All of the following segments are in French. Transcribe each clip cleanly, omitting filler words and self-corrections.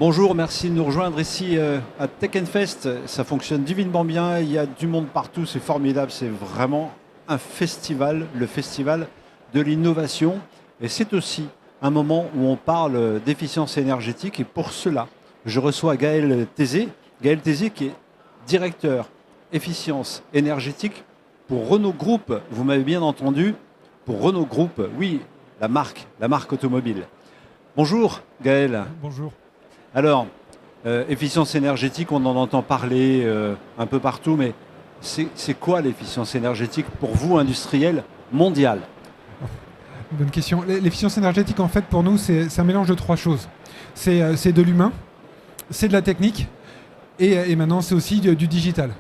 Bonjour, merci de nous rejoindre ici à Tech Fest. Ça fonctionne divinement bien, il y a du monde partout, c'est formidable, c'est vraiment un festival, le festival de l'innovation. Et c'est aussi un moment où on parle d'efficience énergétique. Et pour cela, je reçois Gaël Tézé. Gaël Tézé qui est directeur efficience énergétique pour Renault Group. Vous m'avez bien entendu, pour Renault Group, oui, la marque automobile. Bonjour Gaël. Bonjour. Alors, efficience énergétique, on en entend parler un peu partout, mais c'est quoi l'efficience énergétique pour vous, industriel mondial? Bonne question. L'efficience énergétique, en fait, pour nous, c'est un mélange de trois choses. C'est de l'humain, c'est de la technique, et maintenant, c'est aussi du digital.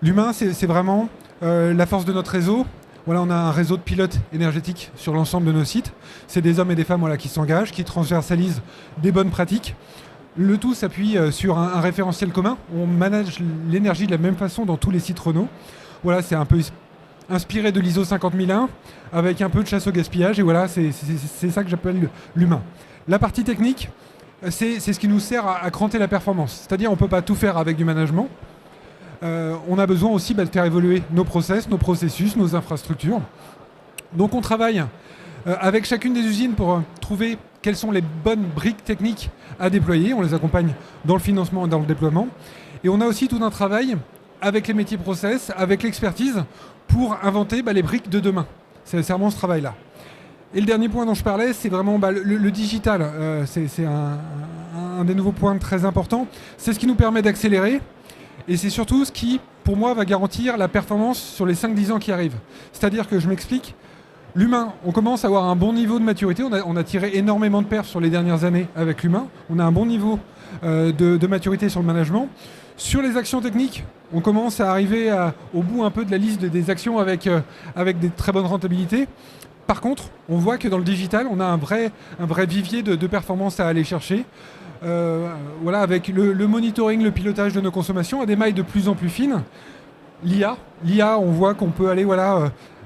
L'humain, c'est vraiment la force de notre réseau. Voilà, on a un réseau de pilotes énergétiques sur l'ensemble de nos sites. C'est des hommes et des femmes qui s'engagent, qui transversalisent des bonnes pratiques. Le tout s'appuie sur un référentiel commun. On manage l'énergie de la même façon dans tous les sites Renault. Voilà, c'est un peu inspiré de l'ISO 50001 avec un peu de chasse au gaspillage. Et voilà, c'est ça que j'appelle l'humain. La partie technique, c'est ce qui nous sert à cranter la performance. C'est-à-dire on ne peut pas tout faire avec du management. On a besoin aussi de faire évoluer nos process, nos processus, nos infrastructures. Donc on travaille avec chacune des usines pour trouver quelles sont les bonnes briques techniques à déployer. On les accompagne dans le financement et dans le déploiement. Et on a aussi tout un travail avec les métiers process, avec l'expertise, pour inventer les briques de demain. C'est vraiment ce travail-là. Et le dernier point dont je parlais, c'est vraiment le digital. C'est un des nouveaux points très importants. C'est ce qui nous permet d'accélérer. Et c'est surtout ce qui, pour moi, va garantir la performance sur les 5-10 ans qui arrivent. C'est-à-dire que, je m'explique, l'humain, on commence à avoir un bon niveau de maturité. On a tiré énormément de perfs sur les dernières années avec l'humain. On a un bon niveau de maturité sur le management. Sur les actions techniques, on commence à arriver au bout un peu de la liste des actions avec des très bonnes rentabilités. Par contre, on voit que dans le digital, on a un vrai vivier de performance à aller chercher. Voilà, avec le monitoring, le pilotage de nos consommations à des mailles de plus en plus fines. L'IA, on voit qu'on peut aller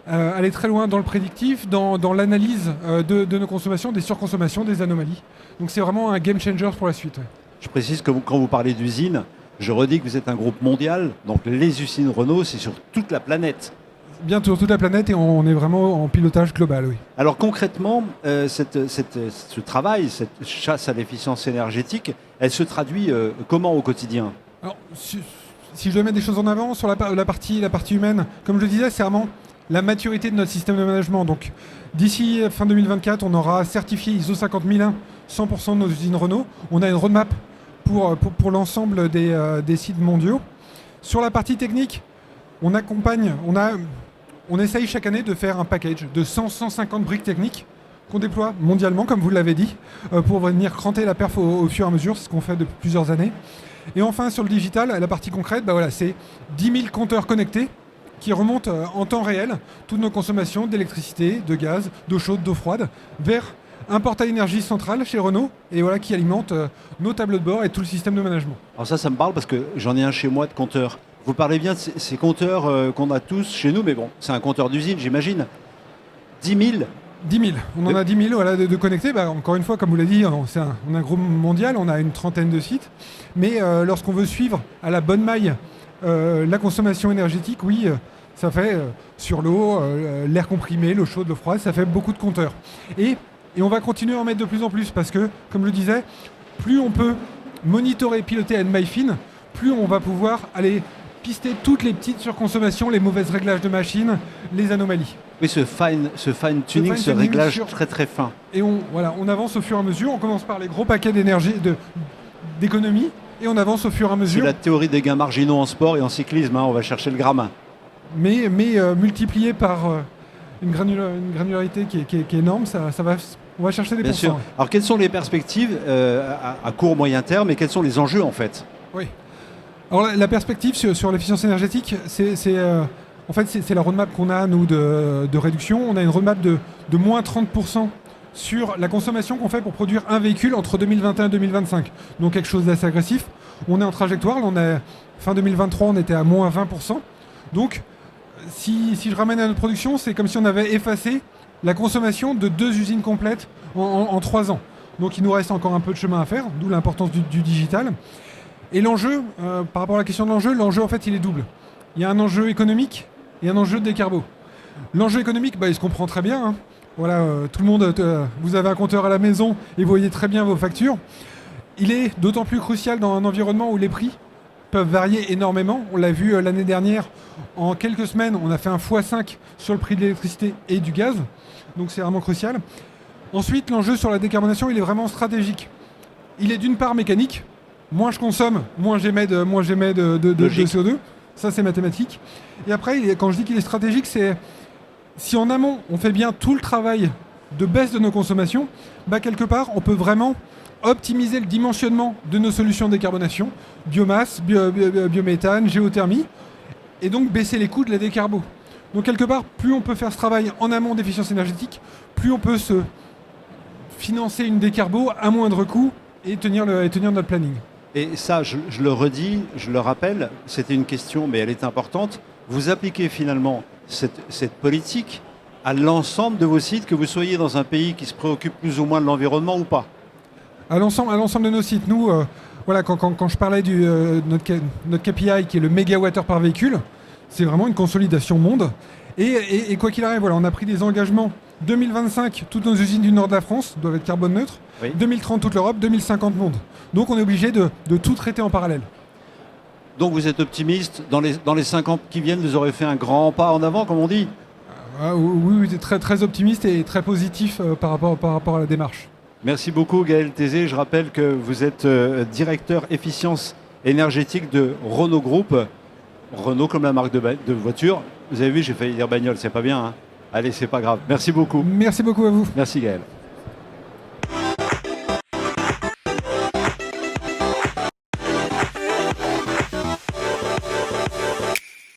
aller très loin dans le prédictif, dans l'analyse de nos consommations, des surconsommations, des anomalies. Donc c'est vraiment un game changer pour la suite. Ouais. Je précise que quand vous parlez d'usine, je redis que vous êtes un groupe mondial, donc les usines Renault, c'est sur toute la planète. Bien sur toute la planète et on est vraiment en pilotage global, oui. Alors concrètement, ce travail, cette chasse à l'efficience énergétique, elle se traduit comment au quotidien? Alors, si je dois mettre des choses en avant sur la partie humaine, comme je le disais, c'est vraiment la maturité de notre système de management. Donc d'ici fin 2024, on aura certifié ISO 50001 100% de nos usines Renault. On a une roadmap pour l'ensemble des sites mondiaux. Sur la partie technique, on accompagne, on essaye chaque année de faire un package de 100-150 briques techniques qu'on déploie mondialement, comme vous l'avez dit, pour venir cranter la perf au fur et à mesure. C'est ce qu'on fait depuis plusieurs années. Et enfin, sur le digital, la partie concrète, c'est 10 000 compteurs connectés qui remontent en temps réel toutes nos consommations d'électricité, de gaz, d'eau chaude, d'eau froide, vers un portail énergie central chez Renault, et voilà, qui alimente nos tableaux de bord et tout le système de management. Alors ça me parle parce que j'en ai un chez moi de compteur. Vous parlez bien de ces compteurs qu'on a tous chez nous, mais bon, c'est un compteur d'usine, j'imagine. 10 000 10 000. On en a 10 000 de connectés. Encore une fois, comme vous l'avez dit, on a un groupe mondial, on a une trentaine de sites. Mais lorsqu'on veut suivre à la bonne maille la consommation énergétique, oui, ça fait sur l'eau, l'air comprimé, l'eau chaude, l'eau froide, ça fait beaucoup de compteurs. Et on va continuer à en mettre de plus en plus parce que, comme je le disais, plus on peut monitorer, piloter à une maille fine, plus on va pouvoir aller pister toutes les petites surconsommations, les mauvais réglages de machines, les anomalies. Oui, ce fine-tuning, ce réglage très très fin. Et on avance au fur et à mesure. On commence par les gros paquets d'économie et on avance au fur et à mesure. C'est la théorie des gains marginaux en sport et en cyclisme, on va chercher le gramme. Mais multiplié par une granularité qui est énorme, on va chercher des Bien sûr. Alors quelles sont les perspectives à court, moyen terme et quels sont les enjeux en fait? Oui. Alors la perspective sur l'efficience énergétique, c'est la roadmap qu'on a, nous, de réduction. On a une roadmap de moins 30% sur la consommation qu'on fait pour produire un véhicule entre 2021 et 2025. Donc quelque chose d'assez agressif. On est en trajectoire, fin 2023, on était à moins 20%. Donc si je ramène à notre production, c'est comme si on avait effacé la consommation de 2 usines complètes en 3 ans. Donc il nous reste encore un peu de chemin à faire, d'où l'importance du digital. Et l'enjeu, par rapport à la question de l'enjeu en fait il est double. Il y a un enjeu économique et un enjeu de décarbo. L'enjeu économique, il se comprend très bien. Hein. Voilà, tout le monde, vous avez un compteur à la maison et vous voyez très bien vos factures. Il est d'autant plus crucial dans un environnement où les prix peuvent varier énormément. On l'a vu l'année dernière, en quelques semaines, on a fait un x5 sur le prix de l'électricité et du gaz. Donc c'est vraiment crucial. Ensuite, l'enjeu sur la décarbonation, il est vraiment stratégique. Il est d'une part mécanique. Moins je consomme, moins j'émets de CO2. Ça, c'est mathématique. Et après, quand je dis qu'il est stratégique, c'est si en amont, on fait bien tout le travail de baisse de nos consommations, quelque part, on peut vraiment optimiser le dimensionnement de nos solutions de décarbonation, biomasse, biométhane, géothermie, et donc baisser les coûts de la décarbo. Donc quelque part, plus on peut faire ce travail en amont d'efficience énergétique, plus on peut se financer une décarbo à moindre coût et tenir notre planning. Et ça, je le redis, je le rappelle, c'était une question, mais elle est importante. Vous appliquez finalement cette politique à l'ensemble de vos sites, que vous soyez dans un pays qui se préoccupe plus ou moins de l'environnement ou pas? À l'ensemble de nos sites. Nous, voilà, quand je parlais de notre KPI qui est le mégawattheure par véhicule, c'est vraiment une consolidation monde. Et quoi qu'il arrive, voilà, on a pris des engagements. 2025, toutes nos usines du nord de la France doivent être carbone neutres. Oui. 2030, toute l'Europe. 2050, monde. Donc on est obligé de tout traiter en parallèle. Donc vous êtes optimiste, dans les 5 ans qui viennent, vous aurez fait un grand pas en avant, comme on dit? Oui, très, très optimiste et très positif par rapport à la démarche. Merci beaucoup Gaël Thésée. Je rappelle que vous êtes directeur efficience énergétique de Renault Group. Renault comme la marque de voiture. Vous avez vu, j'ai failli dire bagnole, c'est pas bien. Hein. Allez, c'est pas grave. Merci beaucoup. Merci beaucoup à vous. Merci Gaël.